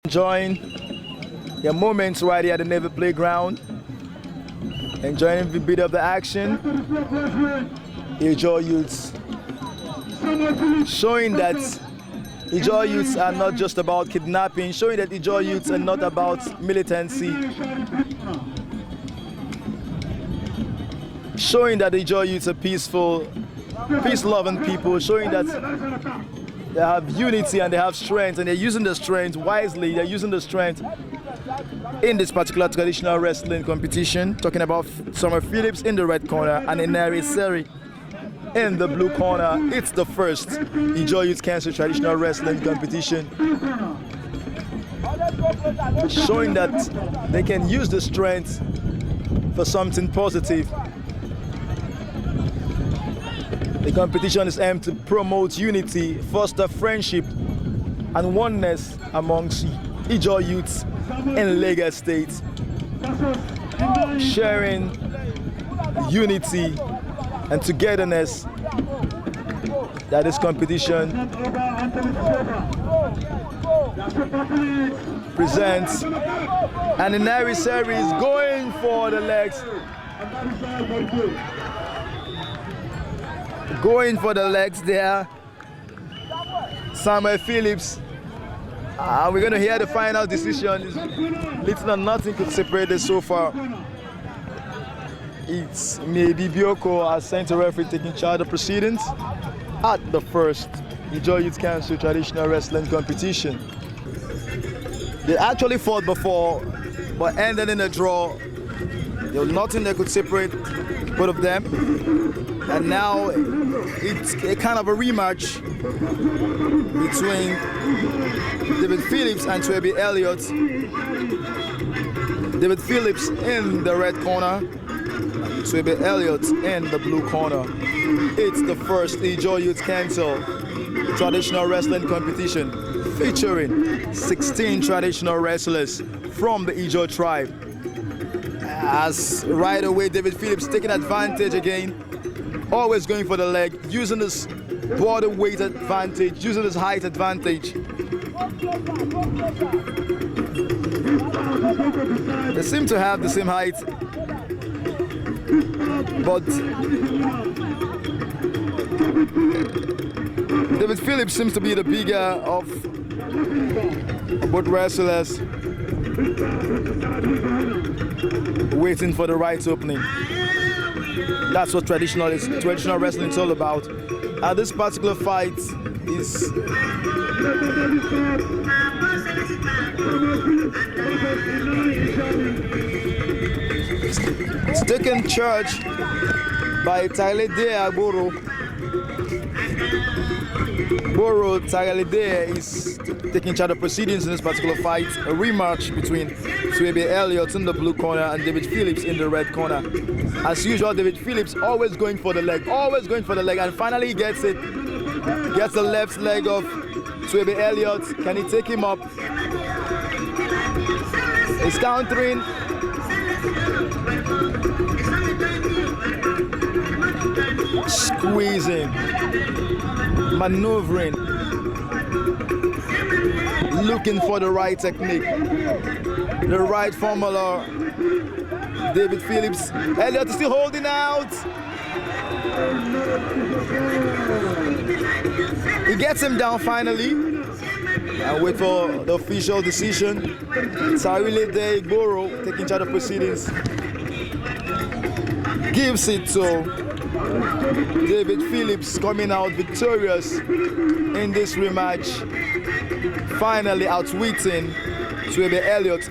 Enjoying your moments right here at the Navy Playground. Enjoying every bit of the action. Ijaw youths showing that Ijaw youths are not just about kidnapping, showing that Ijaw youths are not about militancy, showing that Ijaw youths are peaceful, peace-loving people, showing that they have unity and they have strength, and they're using the strength wisely. They're using the strength in this particular traditional wrestling competition. Talking about Summer Phillips in the red corner and Eneriseri in the blue corner. It's the first Ijaw Youth Council traditional wrestling competition, showing that they can use the strength for something positive. The competition is aimed to promote unity, foster friendship and oneness amongst Ijaw youths in Lagos State, sharing unity and togetherness that this competition presents. And the Eneriseri is going for the legs. Going for the legs there. Samuel Phillips. We're going to hear the final decision. Little or nothing could separate this so far. It's maybe Bioko as center referee taking charge of proceedings at the first Ijaw Youth Council traditional wrestling competition. They actually fought before, but ended in a draw. There was nothing that could separate both of them. And now it's a kind of a rematch between David Phillips and Twebe Elliott. David Phillips in the red corner, Twebe Elliott in the blue corner. It's the first Ijaw Youth Council traditional wrestling competition featuring 16 traditional wrestlers from the Ijaw tribe. As right away David Phillips taking advantage again, always going for the leg, using this border weight advantage, using this height advantage. They seem to have the same height, but David Phillips seems to be the bigger of both wrestlers, waiting for the right opening. That's what traditional wrestling is all about. This particular fight is it's taken charge by Tagalede Boro. Boro Tagalede is taking charge of proceedings in this particular fight. A rematch between Twebe Elliott in the blue corner and David Phillips in the red corner. As usual, David Phillips always going for the leg, and finally he gets it. Gets the left leg of Twebe Elliott. Can he take him up? He's countering. Squeezing, maneuvering, looking for the right technique, the right formula. David Phillips, Elliott is still holding out. He gets him down finally. And wait for the official decision. Tagalede Boro taking charge of proceedings. Gives it to David Phillips, coming out victorious in this rematch, finally outwitting Twebe Elliott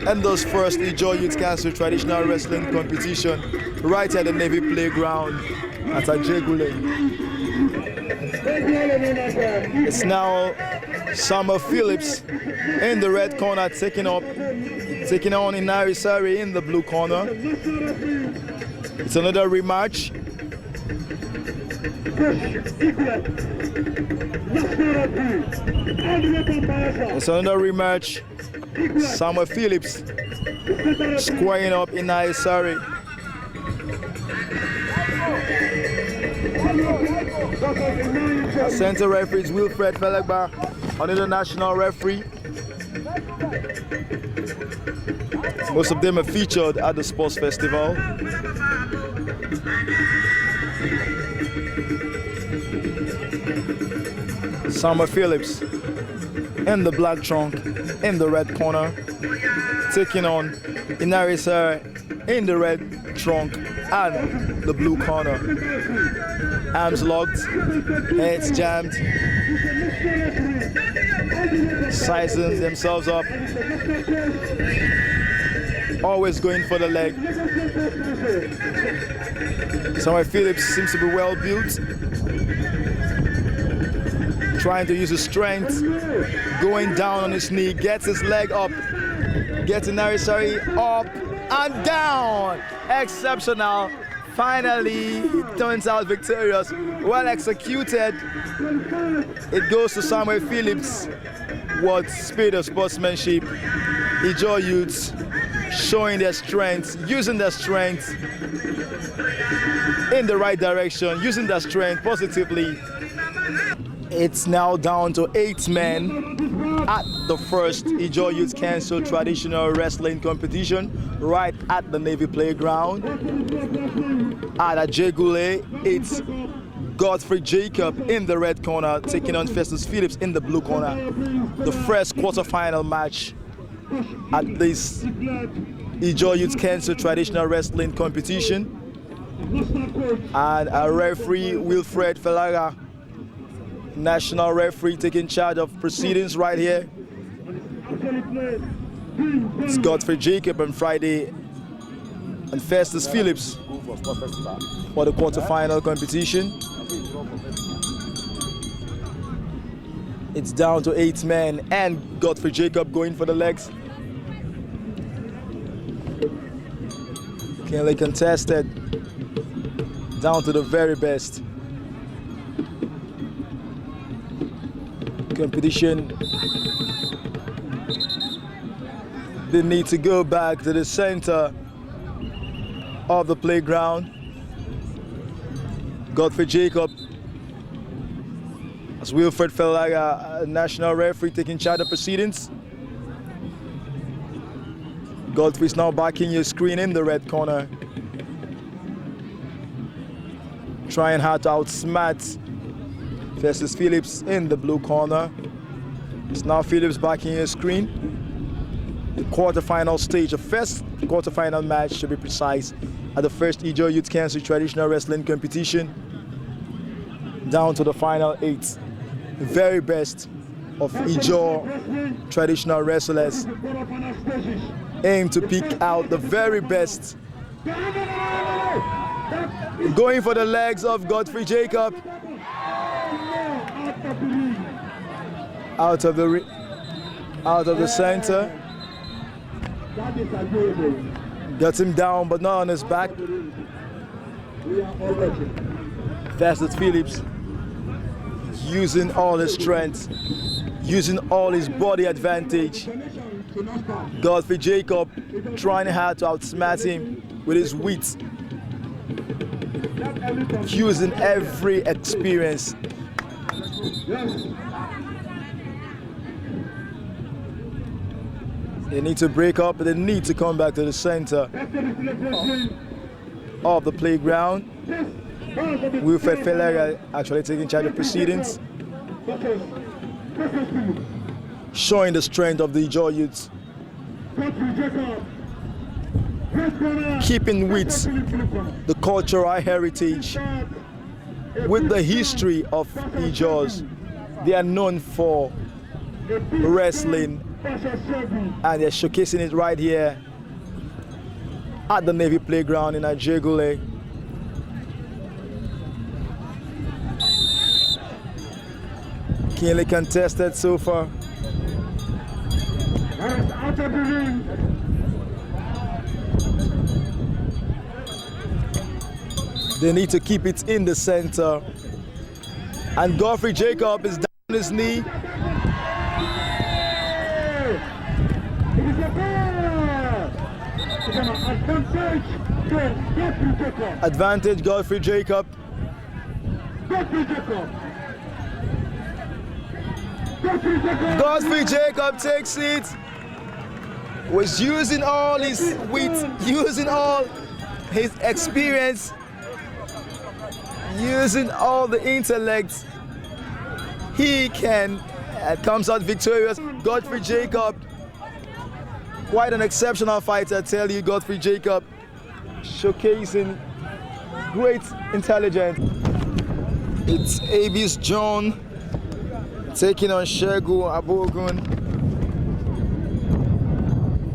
and those first Ijaw Youth Council traditional wrestling competition right at the Navy Playground at Ajegule. It's now Summer Phillips in the red corner taking on Eneriseri in the blue corner. It's another rematch. It's another rematch. Summer Phillips squaring up in Eneriseri. Center referee is Wilfred Felegba, another national referee. Most of them are featured at the sports festival. Summer Phillips in the black trunk, in the red corner, taking on Eneriseri in the red trunk and the blue corner. Arms locked, heads jammed, sizing themselves up, always going for the leg. Summer Phillips seems to be well built, trying to use his strength, going down on his knee, gets his leg up, gets Eneriseri up and down. Exceptional. Finally, it turns out victorious. Well executed. It goes to Samuel Phillips. What speed of sportsmanship. Ijaw youths showing their strength, using their strength in the right direction, using their strength positively. It's now down to 8 men at the first Ijaw Youth Council traditional wrestling competition right at the Navy Playground. At Ajegule, it's Godfrey Jacob in the red corner taking on Festus Phillips in the blue corner. The first quarterfinal match at this Ijaw Youth Council traditional wrestling competition. And our referee, Wilfred Felaga, national referee, taking charge of proceedings right here. It's Godfrey Jacob on Friday and Festus Phillips for the quarterfinal competition. It's down to 8 men and Godfrey Jacob going for the legs. Keenly contested, down to the very best. Competition. They need to go back to the center of the playground. Godfrey Jacob, as Wilfred Felaga, national referee, taking charge of proceedings. Godfrey's now backing your screen in the red corner, trying hard to outsmart Festus Phillips in the blue corner. It's now Phillips backing your screen. The quarterfinal stage, the first quarterfinal match to be precise, at the first Ijaw Youth Council traditional wrestling competition. Down to the final 8. The very best of Ijaw traditional wrestlers aim to pick out the very best. Going for the legs of Godfrey Jacob. Out of the center. Gets him down, but not on his back. Festus Phillips using all his strength, using all his body advantage. Godfrey Jacob trying hard to outsmart him with his wit, using every experience. They need to break up, but they need to come back to the center of the playground. Wilfred Felaga actually taking charge of proceedings, showing the strength of the Ijaw youths, keeping with the cultural heritage, with the history of Ijaws. They are known for wrestling, and they're showcasing it right here at the Navy Playground in Ajegule. Keenly contested so far. They need to keep it in the center. And Godfrey Jacob is down on his knee. Advantage Godfrey Jacob. Godfrey Jacob takes it. Was using all his wit, using all his experience, using all the intellect. He comes out victorious. Godfrey Jacob, quite an exceptional fighter, I tell you. Godfrey Jacob showcasing great intelligence. It's Abyss John taking on Shegu Abogun.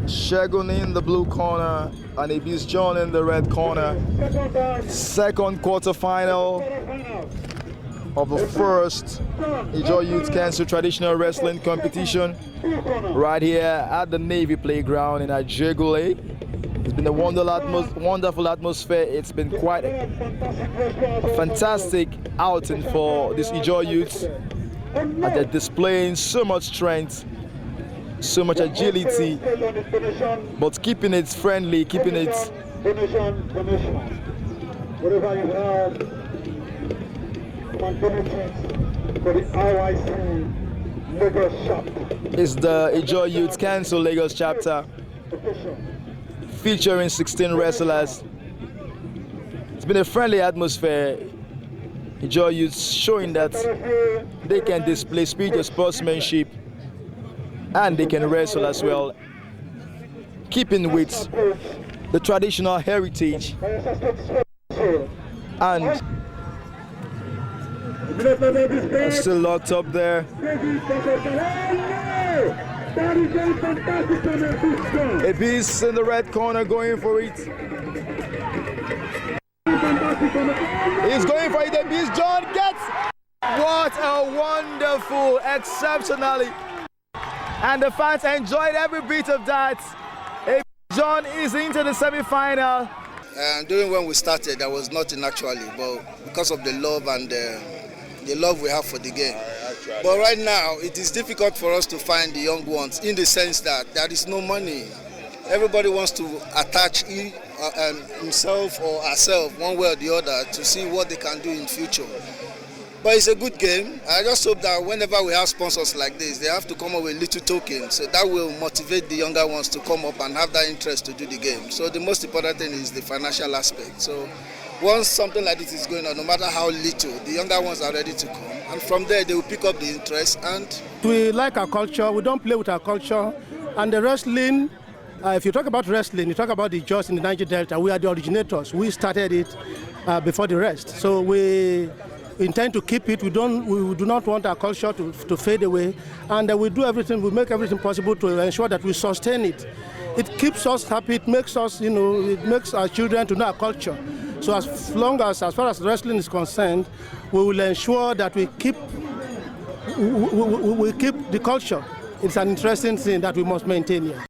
Shegun in the blue corner and Abyss John in the red corner. Second quarterfinal of the first Ijaw Youth Council Traditional Wrestling Competition right here at the Navy Playground in Ajegule. It's been a wonderful atmosphere. It's been quite a fantastic outing for these Ijaw youths. And they're displaying so much strength, so much agility, but keeping it friendly, keeping it. Whatever you have, for the RIC Lagos chapter. It's the Ijaw Youth Council Lagos chapter, featuring 16 wrestlers. It's been a friendly atmosphere. Ijaw youths showing that they can display spiritual sportsmanship and they can wrestle as well, keeping with the traditional heritage. And still locked up there. Abyss in the red corner going for it. He's going for it. Abyss John gets. What a wonderful, exceptionally. And the fans enjoyed every bit of that. Abyss John is into the semi-final. During when we started, there was nothing actually, but because of the love and the love we have for the game. But right now, it is difficult for us to find the young ones in the sense that there is no money. Everybody wants to attach himself or herself one way or the other to see what they can do in future. But it's a good game. I just hope that whenever we have sponsors like this, they have to come up with little tokens, so that will motivate the younger ones to come up and have that interest to do the game. So the most important thing is the financial aspect. So once something like this is going on, no matter how little, the younger ones are ready to come. And from there, they will pick up the interest. And we like our culture. We don't play with our culture. And the wrestling, if you talk about wrestling, you talk about the Jaws in the Niger Delta. We are the originators. We started it before the rest. So we intend to keep it. We do not want our culture to fade away, and we do everything. We make everything possible to ensure that we sustain it. It keeps us happy. It makes us, it makes our children to know our culture. So as far as wrestling is concerned, we will ensure that we keep the culture. It's an interesting thing that we must maintain here.